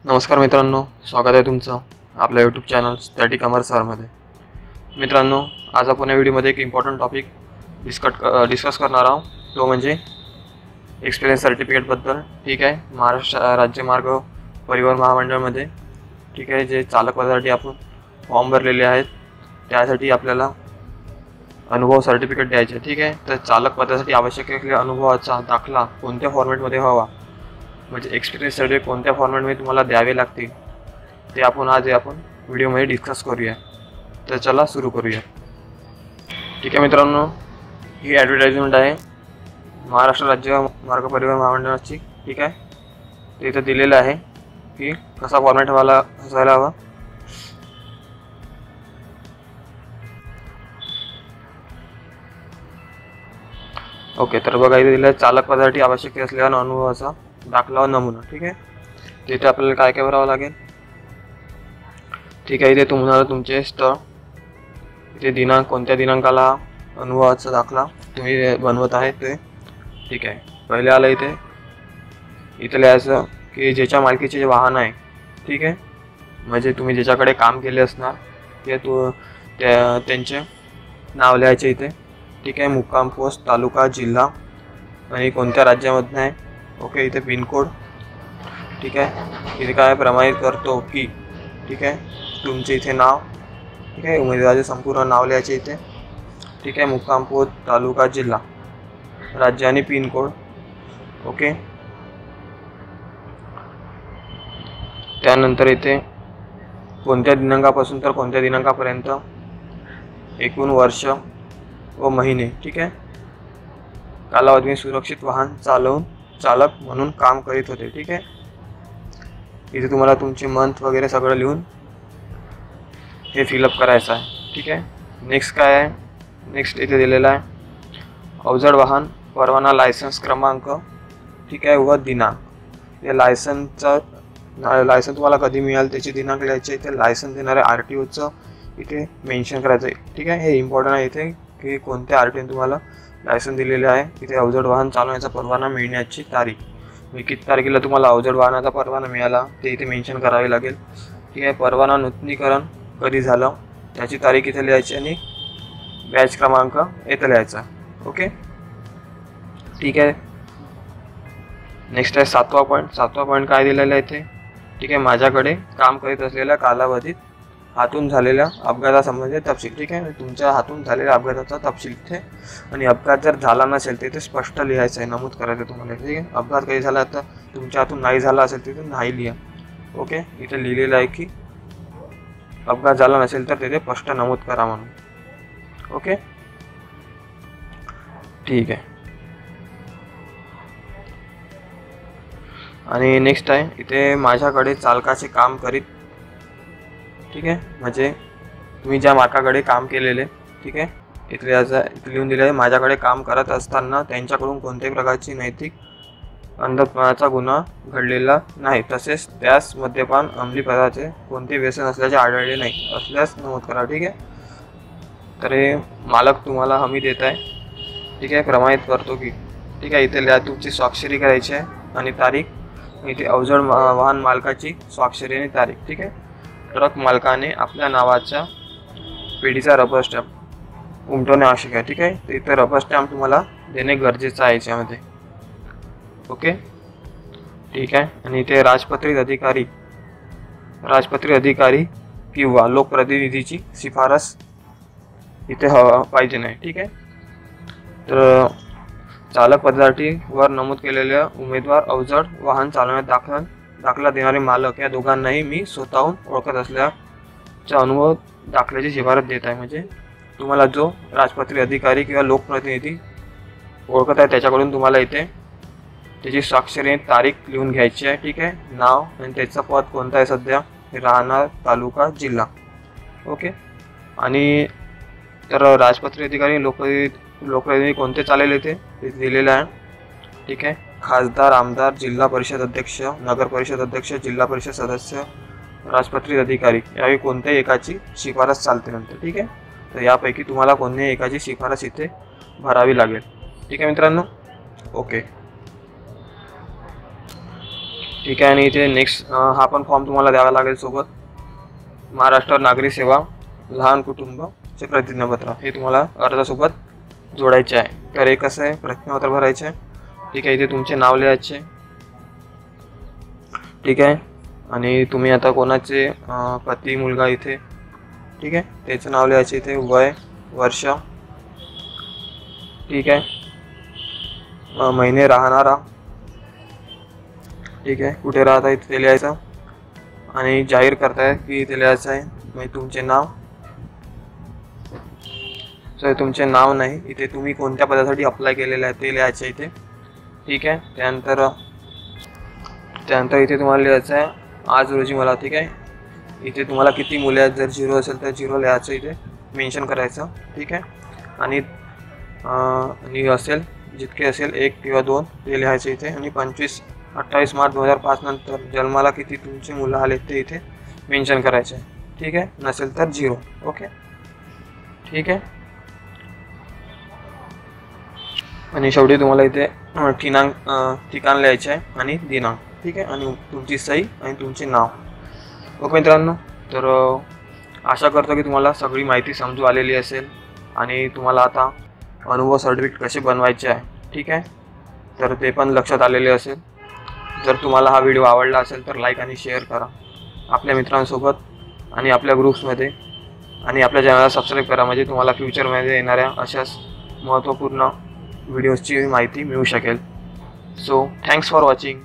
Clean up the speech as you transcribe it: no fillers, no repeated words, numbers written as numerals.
नमस्कार मित्रांनो, स्वागत आहे तुमचं आपल्या यूट्यूब चॅनल स्टडी कॉमर्स सरमध्ये। मित्रांनो, आज आपण या व्हिडिओमध्ये एक इम्पॉर्टंट टॉपिक डिस्कस करणार आहोत, तो म्हणजे एक्सपिरियन्स सर्टिफिकेटबद्दल। ठीक आहे, महाराष्ट्र राज्य मार्ग परिवहन महामंडळमध्ये ठीक आहे जे चालक पदासाठी आपण फॉर्म भरलेले आहेत त्यासाठी आपल्याला अनुभव सर्टिफिकेट द्यायचे। ठीक आहे, तर चालक पदासाठी आवश्यक असलेल्या अनुभवाचा दाखला कोणत्या फॉर्मॅटमध्ये व्हावा, म्हणजे एक्सपिरियन्स सर्टिफिकेट कोणत्या फॉर्मॅटमध्ये तुम्हाला द्यावे लागतील ते आपण आज व्हिडिओमध्ये डिस्कस करूया। तर चला सुरू करूया। ठीक आहे मित्रांनो, ही ॲडव्हर्टाइजमेंट आहे महाराष्ट्र राज्य मार्ग परिवहन महामंडळाची। ठीक आहे, ते इथं दिलेलं आहे की कसा फॉर्मॅट असायला हवा। ओके, तर बघा इथे दिलं आहे चालक पदासाठी आवश्यक असलेल्या अनुभवाचा दाखला व नमुना। ठीक आहे, तिथे आपल्याला काय काय भरावं लागेल। ठीक आहे, इथे तुम्हाला तुमचे स्थळ, इथे दिनांक, कोणत्या दिनांकाला अनुभवाचा दाखला तुम्ही बनवत आहे ते। ठीक आहे, पहिले आलं इथे लिहायचं की ज्याच्या मालकीचे जे वाहन आहे। ठीक आहे, म्हणजे तुम्ही ज्याच्याकडे काम केले असणार ते त्यांचे नाव लिहायचे इथे। ठीक आहे, मुक्काम पोस्ट, तालुका, जिल्हा आणि कोणत्या राज्यामधून आहे। ओके, इथे पिनकोड। ठीक आहे, इथे काय प्रमाणित करतो की ठीक आहे तुमचे इथे नाव। ठीक आहे, उमेदवाराचे संपूर्ण नाव लिहायचे इथे। ठीक आहे, मुक्काम पोस्ट, तालुका, जिल्हा, राज्य आणि पिनकोड। ओके, त्यानंतर इथे कोणत्या दिनांकापासून तर कोणत्या दिनांकापर्यंत एकूण वर्ष व महिने। ठीक आहे, कालावधी सुरक्षित वाहन चालक म्हणून काम करीत होते। ठीक आहे, इथे तुम्हाला तुमचे मंथ वगैरे सगळं लिहून हे फिलअप करायचं आहे। ठीक आहे, नेक्स्ट काय आहे, नेक्स्ट इथे दिलेला आहे अवजड वाहन परवाना लायसन्स क्रमांक। ठीक आहे, व दिनांक। या लायसन तुम्हाला कधी मिळाल त्याची दिनांक लिहायचे। इथे लायसन देणाऱ्या RTOचं इथे मेन्शन करायचं आहे। ठीक आहे, हे इम्पॉर्टंट आहे इथे की कोणत्या RTOने तुम्हाला लायसन दिलेले आहे। इथे अवजड वाहन चालवण्याचा परवाना मिळण्याची तारीख, म्हणजे किती तारखेला तुम्हाला अवजड वाहनाचा परवाना मिळाला ते इथे मेन्शन करावे लागेल। ठीक आहे, परवाना नूतनीकरण कधी झालं त्याची तारीख इथे लिहायची आणि बॅच क्रमांक इथे लिहायचा। ओके, ठीक आहे, नेक्स्ट आहे सातवा पॉईंट काय दिलेला आहे इथे। ठीक आहे, माझ्याकडे काम करीत असलेल्या कालावधीत हातून झालेल्या अपघातासंबंधी तपशील। ठीक आहे, तुमच्या हातून झालेल्या अपघाताचा तपशील इथे, आणि अपघात जर झाला नसेल तर इथे स्पष्ट लिहायचं आहे, नमूद करायचं तुम्हाला। ठीक आहे, अपघात कधी झाला तर तुमच्या हातून नाही झाला असेल तिथे नाही लिहा। ओके, इथे लिहिलेलं आहे की अपघात झाला नसेल तर तिथे स्पष्ट नमूद करा म्हणून। ओके, ठीक आहे, आणि नेक्स्ट आहे इथे माझ्याकडे चालकाचे काम करीत। ठीक आहे, म्हणजे तुम्ही ज्या मालकाकडे काम केलेले। ठीक आहे, इथे लिहून दिले आहे माझ्याकडे काम करत असताना त्यांच्याकडून कोणत्याही प्रकारची नैतिक अंधपणाचा गुन्हा घडलेला नाही, तसेच त्यास मद्यपान, अंमली पदार्थाचे कोणते व्यसन असल्याचे आढळले नाही असल्यास नमूद करा। ठीक आहे, तर हे मालक तुम्हाला हमी देत आहे। ठीक आहे, प्रमाणित करतो की ठीक आहे, इथे लिहा तुमची स्वाक्षरी करायची आहे आणि तारीख, इथे अवजड वाहन मालकाची स्वाक्षरी आणि तारीख। ठीक आहे, ट्रक मालकाने आपल्या नावाच्या पेढीचा रबर स्टॅम्प उमटवणे आवश्यक आहे। ठीक आहे, तर इथे रबर स्टॅम्प तुम्हाला देणे गरजेचं आहे याच्यामध्ये। ओके, ठीक आहे, आणि इथे राजपत्रित अधिकारी किंवा लोकप्रतिनिधीची शिफारस इथे पाहिजे नाही। ठीक आहे, तर चालक पदासाठी वर नमूद केलेल्या उमेदवार, अवजड वाहन चालवण्यात दाखला देणारे मालक या दोघांनाही मी स्वतःहून ओळखत असल्याचा अनुभव दाखल्याची शिफारस देत आहे। म्हणजे तुम्हाला जो राजपत्रित अधिकारी किंवा लोकप्रतिनिधी ओळखत आहे त्याच्याकडून तुम्हाला इथे त्याची स्वाक्षरी तारीख लिहून घ्यायची आहे। ठीक आहे, नाव आणि त्याचं पद कोणतं आहे सध्या, राहणार, तालुका, जिल्हा। ओके, आणि तर राजपत्रित अधिकारी लोकप्रतिनिधी कोणते चालेल इथे दिलेलं आहे। ठीक आहे, खासदार, आमदार, जिल्हा परिषद अध्यक्ष, नगर परिषद अध्यक्ष, जिल्हा परिषद सदस्य, राजपत्रित अधिकारी यावेळी कोणत्याही एकाची शिफारस चालते नंतर। ठीक आहे, तर यापैकी तुम्हाला कोणत्याही एकाची शिफारस इथे भरावी लागेल। ठीक आहे मित्रांनो, ओके। ठीक आहे. आणि इथे नेक्स्ट हा पण फॉर्म तुम्हाला द्यावा लागेल सोबत. महाराष्ट्र नागरी सेवा लहान कुटुंबचे प्रतिज्ञापत्र हे तुम्हाला अर्जासोबत जोडायचे आहे. तर हे कसं आहे, प्रतिज्ञापत्र भरायचे. ठीक आहे. इथे तुमचे नाव लिहायचे. ठीक आहे. आणि तुम्ही आता कोणाचे पती मुलगा इथे, ठीक आहे, त्याचं नाव लिहायचे. इथे वय, वर्ष, ठीक आहे, महिने, राहणारा, ठीक आहे, कुठे राहत आहे ते लिहायचं. आणि जाहीर करताय की इथे लिहायचं आहे म्हणजे तुमचे नाव. सॉरी, तुमचे नाव नाही, इथे तुम्ही कोणत्या पदासाठी अप्लाय केलेलं आहे ते लिहायचं इथे. ठीक आहे. त्यानंतर इथे तुम्हाला लिहायचं आहे आज रोजी मला. ठीक आहे. इथे तुम्हाला किती मुले आहेत, जर 0 असेल तर 0 लिहायचं, इथे मेन्शन करायचं. ठीक आहे. आणि असेल जितके असेल 1 किंवा 2 ते लिहायचे इथे. आणि 28 मार्च 2005 नंतर जन्माला किती तुमचे मुलं आले ते इथे मेन्शन करायचे. ठीक आहे. नसेल तर 0. ओके. ठीक आहे. आणि शेवटी तुम्हाला इथे ठिकाण लिहायचे आहे आणि दिनांक. ठीक आहे. आणि तुमची सही आणि तुमचे नाव. ओके मित्रांनो, तर आशा करतो की तुम्हाला सगळी माहिती समजू आलेली असेल आणि तुम्हाला आता अनुभव सर्टिफिकेट कसे बनवायचे आहे, ठीक आहे, तर ते पण लक्षात आलेले असेल. जर तुम्हाला हा व्हिडिओ आवडला असेल तर लाईक आणि शेअर करा आपल्या मित्रांसोबत आणि आपल्या ग्रुप्समध्ये. आणि आपल्या चॅनलला सबस्क्राईब करा म्हणजे तुम्हाला फ्युचरमध्ये येणाऱ्या अशाच महत्त्वपूर्ण व्हिडिओजची माहिती मिळू शकेल. So thanks for watching.